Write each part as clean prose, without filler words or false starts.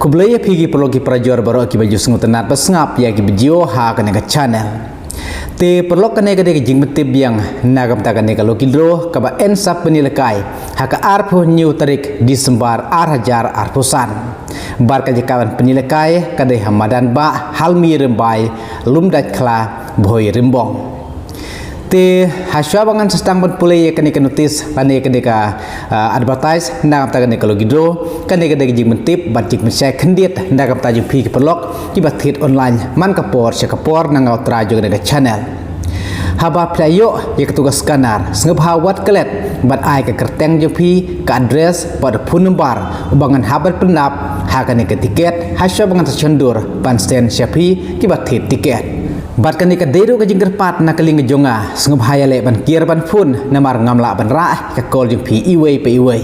Kublaya pigi perlogi prajor baru aki baju sengutanat besngap ya ki bejio ha kene ke channel. Te perlok kene ke jing betib yang nagam ta kene kalau kidro kaba ensap penilai ha ka arpo new tarik Disembar arhajar arpusan. Bar ka jekawan penilai kade hamadan ba halmi rembai lumdat kla boy rimbong. Te haswa bangan sestang pun pulai kene ke notis lani kene ka advertise nagam ta kene kalau gidro kene ke jing betib bat jing share kendit nagam ta jing pi ke perlok ki batit online man kapor sekapor nangau trajo kene ke channel haba playo ya ketugas skanar sengep hawat kelet bat ai ke kerteng jing pi ke address pada phone number ubangan habat pendap ha kene ke tiket haswa bangan secundur ban stand syapi ki batit tiket bat kani ka deru ka jingger pat na kaling jonga sengep hayale ban kier ban phun namar ngamla ban ra ka call jing pi iway pe iway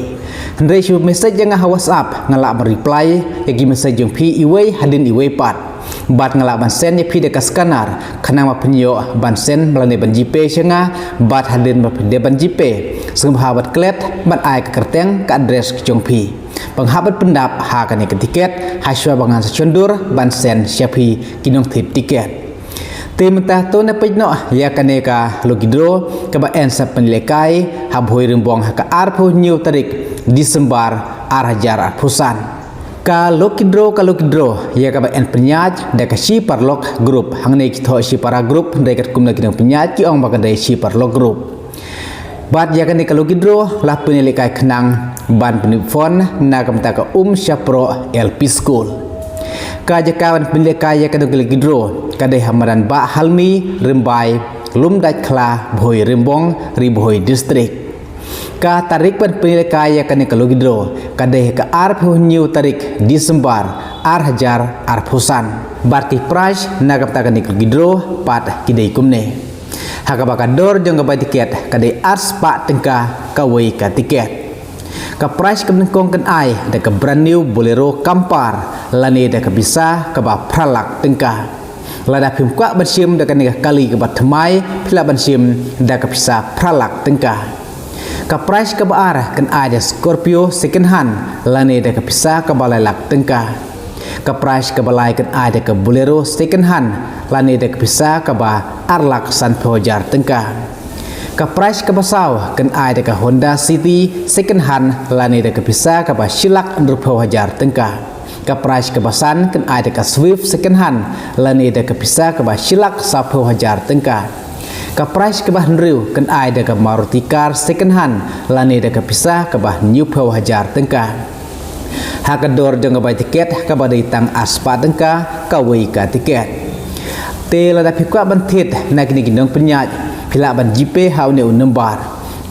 hendai shu message janga WhatsApp ngala ban reply yagi message jing pi iway hadin iway pat bat ngala ban send ya pi de ka scanner kana ma penyo ban send melane ban jipe senga bat hadin ba de ban jipe sengep habat klet bat ai ka kerteng ka address jong pi penghabat pendap ha kani ke tiket haswa bangan secundur ban send syapi kinong tip tiket Tim tahto na pejno ya kaneka logidro kaba ensa penilai habhoi rimbong haka arpo new tarik Disembar arhajar arpusan ka logidro ya kaba en penyaj da ka si parlok group hangne kitho si para group dekat kumna kinang penyaj ki ong bakadai si parlok group bat ya kaneka logidro lah penilai kenang ban penipon na kamta ka syapro LP school Kajakawan penilai ya kadang gidro kadai hamaran ba halmi rembai lumdat kla boy rimbong riboy distrik ka tarik pan penilai ya kane kalau gidro kadai ka arpo new tarik Disembar arhajar arpusan barki price nagap takani gidro pat kidai kumne hakabakador jang gabai tiket kadai ars pa tengka kawai ka tiket ka price kong kan ai da ka brand new bolero kampar lani da ka bisa ka ba pralak tengka lada phim kwa bansim da ka ni kali ka ba thamai phila bansim da ka bisa pralak tengka ka price ka ba ar kan ai da Scorpio second hand lani da ka bisa ka ba lak tengka ka price ka balai kan ai da ka bolero second hand lani da ka bisa ka ba arlak san phojar tengka ka price ka basaw kan ai da ka Honda City second hand lani da ka bisa ka ba silak andrupo hajar tengka ka price ka basan kan ai da ka Swift second hand lani da ka bisa ka ba silak sapo hajar tengka ka price ka ba Henry kan ai da ka Maruti car second hand lani da ka bisa ka ba new po hajar tengka hakador jang ba tiket ka ba ditang aspa tengka ka wei ka tiket te lada phikwa banthit na kini ginong penyaj pila ban jipe hau ne number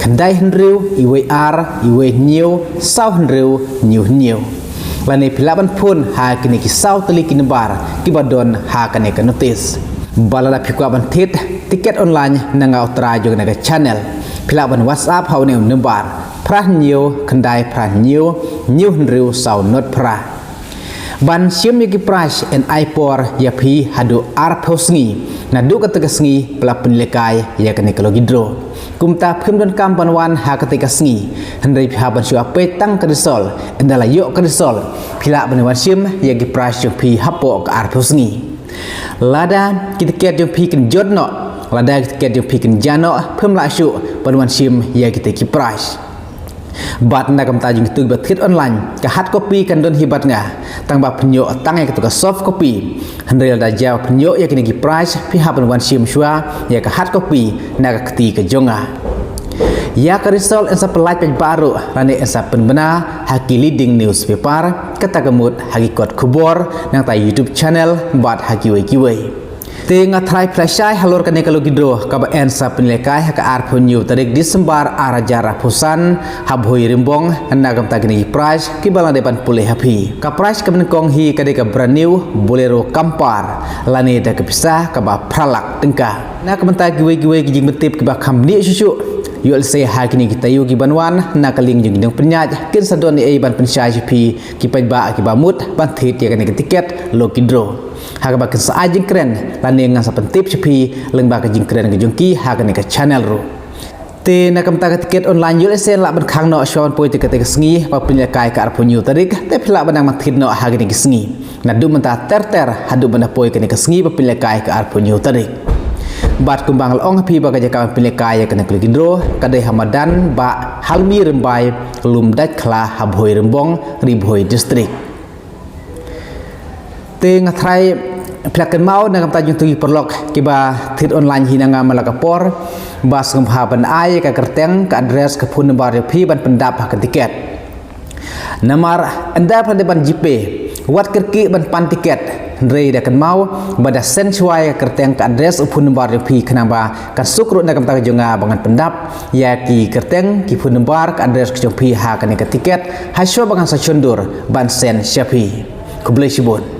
kandai henriu iwe ar iwe new sau henriu new lani pila ban phun ha kini ki sau teli ki number ki badon ha kane ka notice balala phikwa ban thit tiket online nanga utra jog naga channel pila ban WhatsApp hau ne number pra new kandai pra new henriu sau not pra ban sim yaki price and ipor ya pi hadu arposngi na du ketika sngi pela penilai ya kene kalau gidro kumta phim don kam banwan ha ketika sngi hendai pi haban syu ape tang kadisol endala yok kadisol pila banwan sim yaki price yo pi hapo ka arposngi lada kitiket yo pi ken jodno lada kitiket yo pi ken jano phim la syu banwan sim ya kitiki price bat na kam tajing tu batit online ka hard copy kan don hibat nga tang ba penyo tang ya ka soft copy handel da jaw penyo ya kini gi price pi haban wan sim shwa ya ka hard copy na ka keti ka jonga ya ka result ensa pelaj pej baru lani ensa penbena haki leading newspaper kata gemut haki kot kubor nang ta YouTube channel bat haki wei Tengah try flashai halor kane kalau gidro kaba ensa penilai haka arpo new tarik Disembar arhajar arpusan habhoi rimbong nagam tagni price ki balang depan pulih hapi ka price kamen kong hi kade ka brand new bolero kampar lani da ka pisah kaba pralak tengka na kamenta giwe gijing betip ki ba khamni susu yul se ha kini kita yu ki banwan na kaling jing dong penyaj kin sadon e ban pensyai pi ki pajba ki bamut ban thit ya kane tiket lo gidro Haga bakin saajing keren lani ngasa pentip sepi leng baka jing keren ke jungki haga neka channel ru Te nakam ta tiket online yul esen la ban khang no shon poi tiket ke sngi pa punya kai ka arpunyu tarik te phla ban mak thid no hagini ke sngi na du menta ter hadu ban poi ke sngi pa punya kai ka arpunyu tarik bat kumbang ong pi ba ka ka punya kai ke klikindro kadai hamadan ba halmi rembai lum dak khla habhoi rembong ribhoi district te ngathrai Pelakan mau nak kata juntu perlok kiba tit online hinanga malakapor bas nghaban ai ka kerteng ka address ka phone number pi ban pendap ka tiket namar anda pada ban JP wat kerki ban pan tiket rei dakan mau bada sensuai ka kerteng ka address phone number pi kenapa kan sukru nak kata jonga bangan pendap ya ki kerteng ki phone number ka address ka pi ha ka tiket hasyo bangan sa chundur ban sen syafi kublai sibun